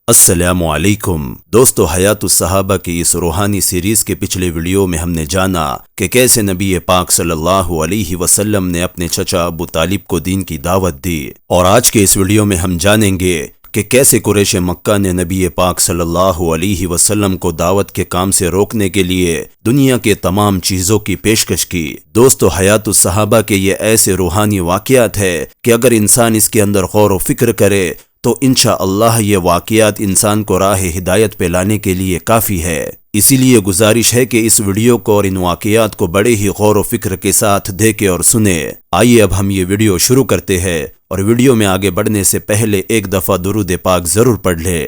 السلام علیکم دوستو، حیات الصحابہ کی اس روحانی سیریز کے پچھلے ویڈیو میں ہم نے جانا کہ کیسے نبی پاک صلی اللہ علیہ وسلم نے اپنے چچا ابو طالب کو دین کی دعوت دی، اور آج کے اس ویڈیو میں ہم جانیں گے کہ کیسے قریش مکہ نے نبی پاک صلی اللہ علیہ وسلم کو دعوت کے کام سے روکنے کے لیے دنیا کے تمام چیزوں کی پیشکش کی۔ دوستو، حیات الصحابہ کے یہ ایسے روحانی واقعات ہے کہ اگر انسان اس کے اندر غور و فکر کرے تو انشاءاللہ یہ واقعات انسان کو راہ ہدایت پہ لانے کے لیے کافی ہے۔ اسی لیے گزارش ہے کہ اس ویڈیو کو اور ان واقعات کو بڑے ہی غور و فکر کے ساتھ دیکھیں اور سنیں۔ آئیے اب ہم یہ ویڈیو شروع کرتے ہیں، اور ویڈیو میں آگے بڑھنے سے پہلے ایک دفعہ درود پاک ضرور پڑھ لیں۔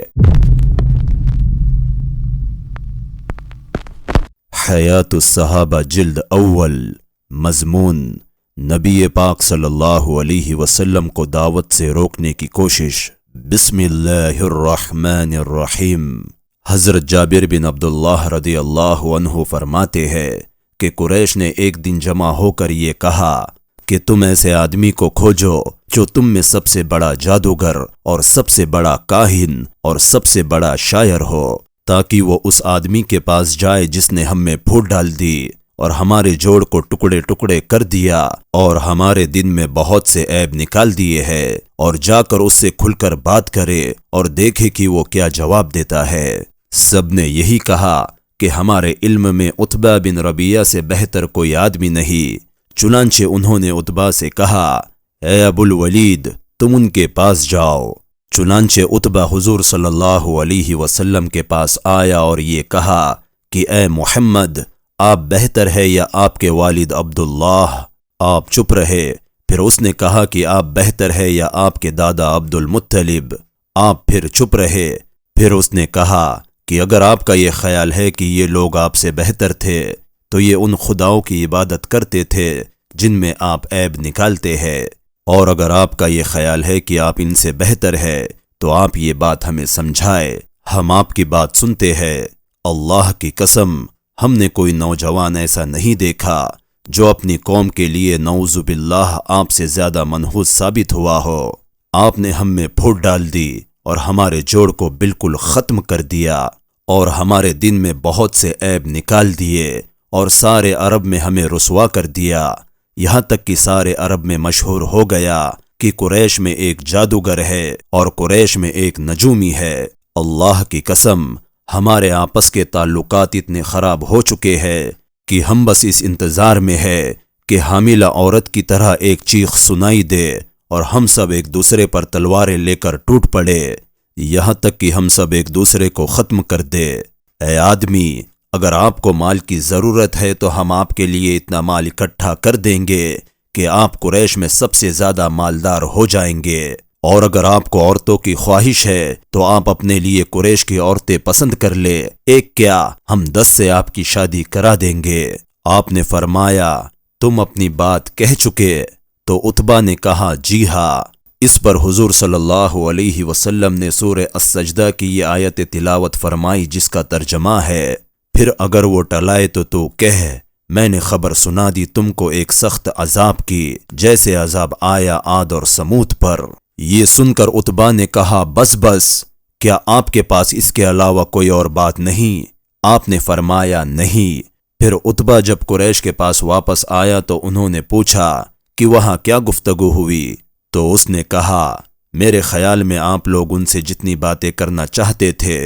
حیات الصحابہ جلد اول، مضمون نبی پاک صلی اللہ علیہ وسلم کو دعوت سے روکنے کی کوشش۔ بسم اللہ الرحمن الرحیم۔ حضرت جابر بن عبداللہ رضی اللہ عنہ فرماتے ہیں کہ قریش نے ایک دن جمع ہو کر یہ کہا کہ تم ایسے آدمی کو کھوجو جو تم میں سب سے بڑا جادوگر اور سب سے بڑا کاہن اور سب سے بڑا شاعر ہو، تاکہ وہ اس آدمی کے پاس جائے جس نے ہم میں پھوٹ ڈال دی اور ہمارے جوڑ کو ٹکڑے ٹکڑے کر دیا اور ہمارے دن میں بہت سے عیب نکال دیے ہیں، اور جا کر اس سے کھل کر بات کرے اور دیکھے کہ وہ کیا جواب دیتا ہے۔ سب نے یہی کہا کہ ہمارے علم میں عتبہ بن ربیعہ سے بہتر کوئی آدمی نہیں۔ چنانچہ انہوں نے عتبہ سے کہا، اے ابو الولید، تم ان کے پاس جاؤ۔ چنانچہ عتبہ حضور صلی اللہ علیہ وسلم کے پاس آیا اور یہ کہا کہ اے محمد، آپ بہتر ہے یا آپ کے والد عبداللہ؟ آپ چپ رہے۔ پھر اس نے کہا کہ آپ بہتر ہے یا آپ کے دادا عبد المطلب؟ آپ پھر چپ رہے۔ پھر اس نے کہا کہ اگر آپ کا یہ خیال ہے کہ یہ لوگ آپ سے بہتر تھے تو یہ ان خداؤں کی عبادت کرتے تھے جن میں آپ عیب نکالتے ہیں، اور اگر آپ کا یہ خیال ہے کہ آپ ان سے بہتر ہے تو آپ یہ بات ہمیں سمجھائے، ہم آپ کی بات سنتے ہیں۔ اللہ کی قسم، ہم نے کوئی نوجوان ایسا نہیں دیکھا جو اپنی قوم کے لیے نعوذ باللہ آپ سے زیادہ منحوس ثابت ہوا ہو۔ آپ نے ہم میں پھوٹ ڈال دی اور ہمارے جوڑ کو بالکل ختم کر دیا، اور ہمارے دن میں بہت سے عیب نکال دیے، اور سارے عرب میں ہمیں رسوا کر دیا، یہاں تک کہ سارے عرب میں مشہور ہو گیا کہ قریش میں ایک جادوگر ہے اور قریش میں ایک نجومی ہے۔ اللہ کی قسم، ہمارے آپس کے تعلقات اتنے خراب ہو چکے ہیں کہ ہم بس اس انتظار میں ہے کہ حاملہ عورت کی طرح ایک چیخ سنائی دے اور ہم سب ایک دوسرے پر تلواریں لے کر ٹوٹ پڑے، یہاں تک کہ ہم سب ایک دوسرے کو ختم کر دے۔ اے آدمی، اگر آپ کو مال کی ضرورت ہے تو ہم آپ کے لیے اتنا مال اکٹھا کر دیں گے کہ آپ قریش میں سب سے زیادہ مالدار ہو جائیں گے، اور اگر آپ کو عورتوں کی خواہش ہے تو آپ اپنے لیے قریش کی عورتیں پسند کر لے، ایک کیا ہم 10 سے آپ کی شادی کرا دیں گے۔ آپ نے فرمایا، تم اپنی بات کہہ چکے؟ تو عتبہ نے کہا، جی ہاں۔ اس پر حضور صلی اللہ علیہ وسلم نے سورہ السجدہ کی یہ آیت تلاوت فرمائی جس کا ترجمہ ہے، پھر اگر وہ ٹلائے تو کہہ، میں نے خبر سنا دی تم کو ایک سخت عذاب کی جیسے عذاب آیا عاد اور سمود پر۔ یہ سن کر عتبہ نے کہا، بس بس، کیا آپ کے پاس اس کے علاوہ کوئی اور بات نہیں؟ آپ نے فرمایا، نہیں۔ پھر عتبہ جب قریش کے پاس واپس آیا تو انہوں نے پوچھا کہ وہاں کیا گفتگو ہوئی؟ تو اس نے کہا، میرے خیال میں آپ لوگ ان سے جتنی باتیں کرنا چاہتے تھے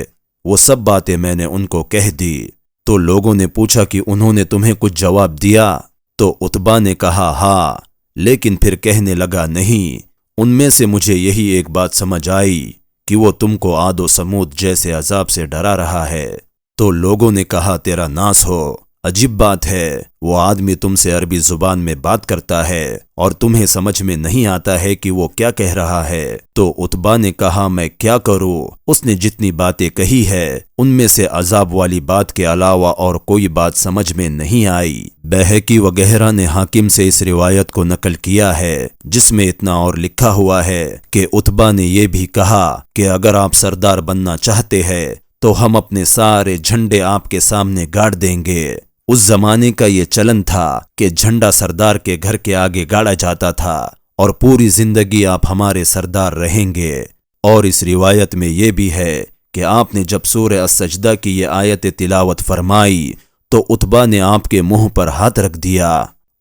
وہ سب باتیں میں نے ان کو کہہ دی۔ تو لوگوں نے پوچھا کہ انہوں نے تمہیں کچھ جواب دیا؟ تو عتبہ نے کہا، ہاں، لیکن پھر کہنے لگا، نہیں، ان میں سے مجھے یہی ایک بات سمجھ آئی کہ وہ تم کو عاد و سمود جیسے عذاب سے ڈرا رہا ہے۔ تو لوگوں نے کہا، تیرا ناس ہو، عجیب بات ہے، وہ آدمی تم سے عربی زبان میں بات کرتا ہے اور تمہیں سمجھ میں نہیں آتا ہے کہ وہ کیا کہہ رہا ہے۔ تو عتبہ نے کہا، میں کیا کروں؟ اس نے جتنی باتیں کہی ہے ان میں سے عذاب والی بات کے علاوہ اور کوئی بات سمجھ میں نہیں آئی۔ بیہقی وغیرہ نے حاکم سے اس روایت کو نقل کیا ہے جس میں اتنا اور لکھا ہوا ہے کہ عتبہ نے یہ بھی کہا کہ اگر آپ سردار بننا چاہتے ہیں تو ہم اپنے سارے جھنڈے آپ کے سامنے گاڑ دیں گے۔ اس زمانے کا یہ چلن تھا کہ جھنڈا سردار کے گھر کے آگے گاڑا جاتا تھا اور پوری زندگی آپ ہمارے سردار رہیں گے۔ اور اس روایت میں یہ بھی ہے کہ آپ نے جب سورہ السجدہ کی یہ آیت تلاوت فرمائی تو عتبہ نے آپ کے منہ پر ہاتھ رکھ دیا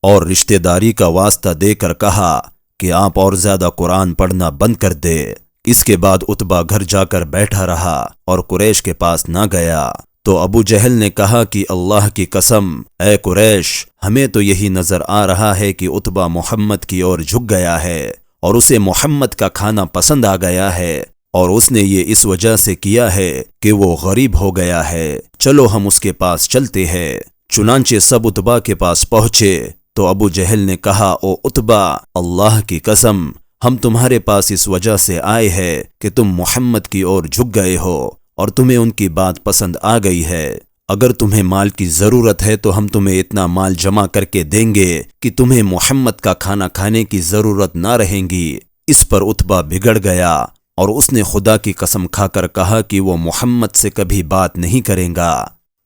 اور رشتہ داری کا واسطہ دے کر کہا کہ آپ اور زیادہ قرآن پڑھنا بند کر دے۔ اس کے بعد عتبہ گھر جا کر بیٹھا رہا اور قریش کے پاس نہ گیا۔ تو ابو جہل نے کہا کہ اللہ کی قسم اے قریش، ہمیں تو یہی نظر آ رہا ہے کہ عتبہ محمد کی اور جھک گیا ہے اور اسے محمد کا کھانا پسند آ گیا ہے، اور اس نے یہ اس وجہ سے کیا ہے کہ وہ غریب ہو گیا ہے۔ چلو ہم اس کے پاس چلتے ہیں۔ چنانچہ سب عتبہ کے پاس پہنچے تو ابو جہل نے کہا او عتبہ، اللہ کی قسم ہم تمہارے پاس اس وجہ سے آئے ہیں کہ تم محمد کی اور جھک گئے ہو اور تمہیں ان کی بات پسند آ گئی ہے۔ اگر تمہیں مال کی ضرورت ہے تو ہم تمہیں اتنا مال جمع کر کے دیں گے کہ تمہیں محمد کا کھانا کھانے کی ضرورت نہ رہیں گی۔ اس پر عتبہ بگڑ گیا اور اس نے خدا کی قسم کھا کر کہا کہ وہ محمد سے کبھی بات نہیں کرے گا،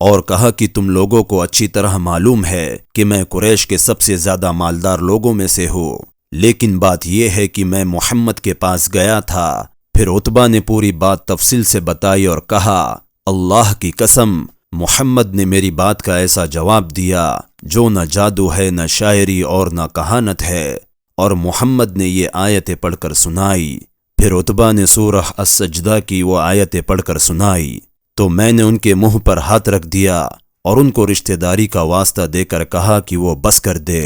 اور کہا کہ تم لوگوں کو اچھی طرح معلوم ہے کہ میں قریش کے سب سے زیادہ مالدار لوگوں میں سے ہوں، لیکن بات یہ ہے کہ میں محمد کے پاس گیا تھا۔ پھر عتبہ نے پوری بات تفصیل سے بتائی اور کہا اللہ کی قسم محمد نے میری بات کا ایسا جواب دیا جو نہ جادو ہے، نہ شاعری اور نہ کہانت ہے، اور محمد نے یہ آیتیں پڑھ کر سنائی۔ پھر عتبہ نے سورہ السجدہ کی وہ آیتیں پڑھ کر سنائی تو میں نے ان کے منہ پر ہاتھ رکھ دیا اور ان کو رشتہ داری کا واسطہ دے کر کہا کہ وہ بس کر دے،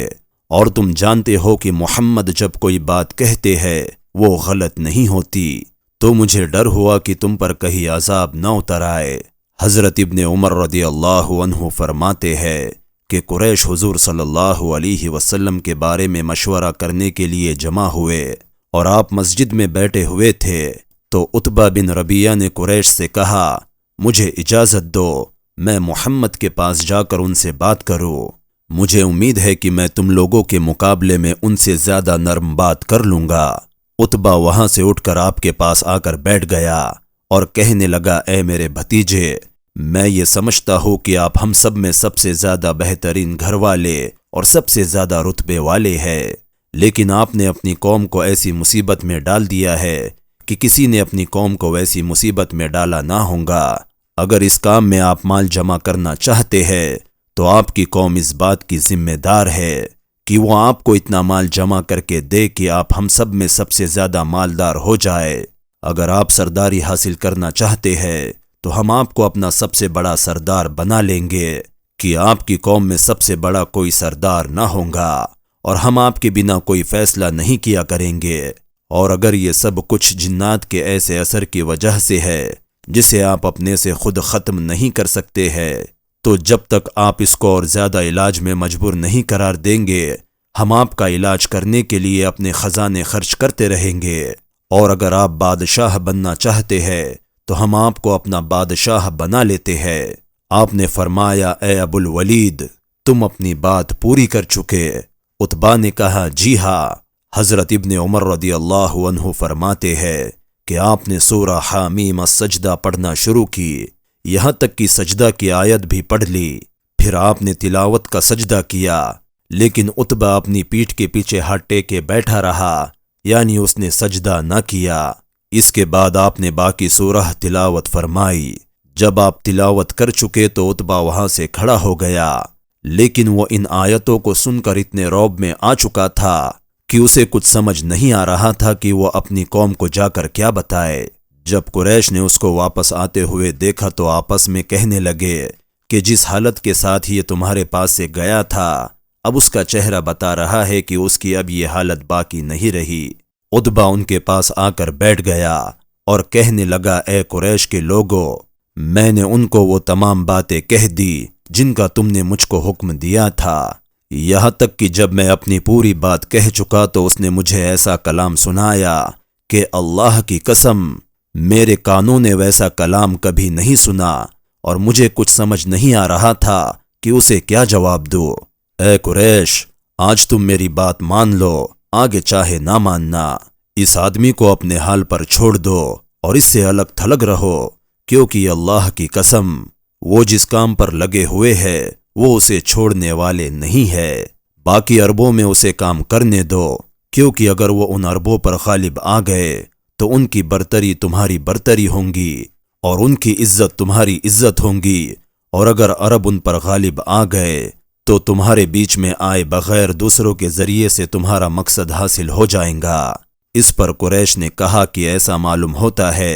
اور تم جانتے ہو کہ محمد جب کوئی بات کہتے ہیں وہ غلط نہیں ہوتی، تو مجھے ڈر ہوا کہ تم پر کہیں عذاب نہ اتر آئے۔ حضرت ابن عمر رضی اللہ عنہ فرماتے ہیں کہ قریش حضور صلی اللہ علیہ وسلم کے بارے میں مشورہ کرنے کے لیے جمع ہوئے اور آپ مسجد میں بیٹھے ہوئے تھے، تو عتبہ بن ربیعہ نے قریش سے کہا مجھے اجازت دو، میں محمد کے پاس جا کر ان سے بات کروں، مجھے امید ہے کہ میں تم لوگوں کے مقابلے میں ان سے زیادہ نرم بات کر لوں گا۔ عتبہ وہاں سے اٹھ کر آپ کے پاس آ کر بیٹھ گیا اور کہنے لگا اے میرے بھتیجے، میں یہ سمجھتا ہوں کہ آپ ہم سب میں سب سے زیادہ بہترین گھر والے اور سب سے زیادہ رتبے والے ہیں، لیکن آپ نے اپنی قوم کو ایسی مصیبت میں ڈال دیا ہے کہ کسی نے اپنی قوم کو ویسی مصیبت میں ڈالا نہ ہوگا۔ اگر اس کام میں آپ مال جمع کرنا چاہتے ہیں تو آپ کی قوم اس بات کی ذمہ دار ہے کہ وہ آپ کو اتنا مال جمع کر کے دے کہ آپ ہم سب میں سب سے زیادہ مالدار ہو جائے۔ اگر آپ سرداری حاصل کرنا چاہتے ہیں تو ہم آپ کو اپنا سب سے بڑا سردار بنا لیں گے کہ آپ کی قوم میں سب سے بڑا کوئی سردار نہ ہوگا، اور ہم آپ کے بنا کوئی فیصلہ نہیں کیا کریں گے۔ اور اگر یہ سب کچھ جنات کے ایسے اثر کی وجہ سے ہے جسے آپ اپنے سے خود ختم نہیں کر سکتے ہیں، تو جب تک آپ اس کو اور زیادہ علاج میں مجبور نہیں قرار دیں گے ہم آپ کا علاج کرنے کے لیے اپنے خزانے خرچ کرتے رہیں گے، اور اگر آپ بادشاہ بننا چاہتے ہیں تو ہم آپ کو اپنا بادشاہ بنا لیتے ہیں۔ آپ نے فرمایا اے ابو الولید تم اپنی بات پوری کر چکے۔ عتبہ نے کہا جی ہاں۔ حضرت ابن عمر رضی اللہ عنہ فرماتے ہیں کہ آپ نے سورہ حامیم السجدہ پڑھنا شروع کی، یہاں تک کہ سجدہ کی آیت بھی پڑھ لی، پھر آپ نے تلاوت کا سجدہ کیا، لیکن عتبہ اپنی پیٹھ کے پیچھے ہاتھ ٹیکے بیٹھا رہا، یعنی اس نے سجدہ نہ کیا۔ اس کے بعد آپ نے باقی سورہ تلاوت فرمائی۔ جب آپ تلاوت کر چکے تو عتبہ وہاں سے کھڑا ہو گیا، لیکن وہ ان آیتوں کو سن کر اتنے رعب میں آ چکا تھا کہ اسے کچھ سمجھ نہیں آ رہا تھا کہ وہ اپنی قوم کو جا کر کیا بتائے۔ جب قریش نے اس کو واپس آتے ہوئے دیکھا تو آپس میں کہنے لگے کہ جس حالت کے ساتھ یہ تمہارے پاس سے گیا تھا اب اس کا چہرہ بتا رہا ہے کہ اس کی اب یہ حالت باقی نہیں رہی۔ عتبہ ان کے پاس آ کر بیٹھ گیا اور کہنے لگا اے قریش کے لوگوں، میں نے ان کو وہ تمام باتیں کہہ دی جن کا تم نے مجھ کو حکم دیا تھا، یہاں تک کہ جب میں اپنی پوری بات کہہ چکا تو اس نے مجھے ایسا کلام سنایا کہ اللہ کی قسم میرے کانوں نے ویسا کلام کبھی نہیں سنا، اور مجھے کچھ سمجھ نہیں آ رہا تھا کہ اسے کیا جواب دوں۔ اے قریش، آج تم میری بات مان لو، آگے چاہے نہ ماننا، اس آدمی کو اپنے حال پر چھوڑ دو اور اس سے الگ تھلگ رہو، کیونکہ اللہ کی قسم وہ جس کام پر لگے ہوئے ہے وہ اسے چھوڑنے والے نہیں ہے۔ باقی عربوں میں اسے کام کرنے دو، کیونکہ اگر وہ ان عربوں پر غالب آ گئے تو ان کی برتری تمہاری برتری ہوں گی، اور ان کی عزت تمہاری عزت ہوں گی، اور اگر عرب ان پر غالب آ گئے تو تمہارے بیچ میں آئے بغیر دوسروں کے ذریعے سے تمہارا مقصد حاصل ہو جائیں گا۔ اس پر قریش نے کہا کہ ایسا معلوم ہوتا ہے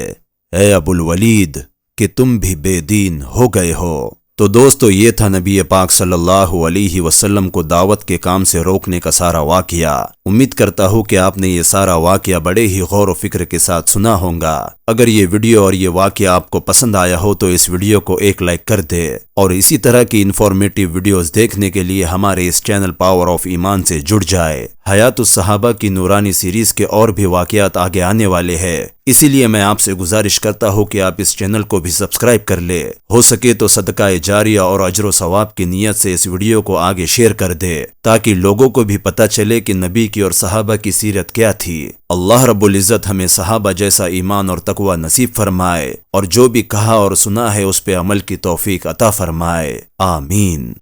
اے ابو الولید کہ تم بھی بے دین ہو گئے ہو۔ تو دوستو، یہ تھا نبی پاک صلی اللہ علیہ وسلم کو دعوت کے کام سے روکنے کا سارا واقعہ۔ امید کرتا ہوں کہ آپ نے یہ سارا واقعہ بڑے ہی غور و فکر کے ساتھ سنا ہوگا۔ اگر یہ ویڈیو اور یہ واقعہ آپ کو پسند آیا ہو تو اس ویڈیو کو ایک لائک کر دے، اور اسی طرح کی انفارمیٹیو ویڈیوز دیکھنے کے لیے ہمارے اس چینل پاور آف ایمان سے جڑ جائے۔ حیات الصحابہ کی نورانی سیریز کے اور بھی واقعات آگے آنے والے ہیں، اسی لیے میں آپ سے گزارش کرتا ہوں کہ آپ اس چینل کو بھی سبسکرائب کر لے، ہو سکے تو صدقہ جاریہ اور اجر و ثواب کی نیت سے اس ویڈیو کو آگے شیئر کر دے، تاکہ لوگوں کو بھی پتہ چلے کہ نبی کی اور صحابہ کی سیرت کیا تھی۔ اللہ رب العزت ہمیں صحابہ جیسا ایمان اور تقوی نصیب فرمائے، اور جو بھی کہا اور سنا ہے اس پہ عمل کی توفیق عطا فرمائے، آمین۔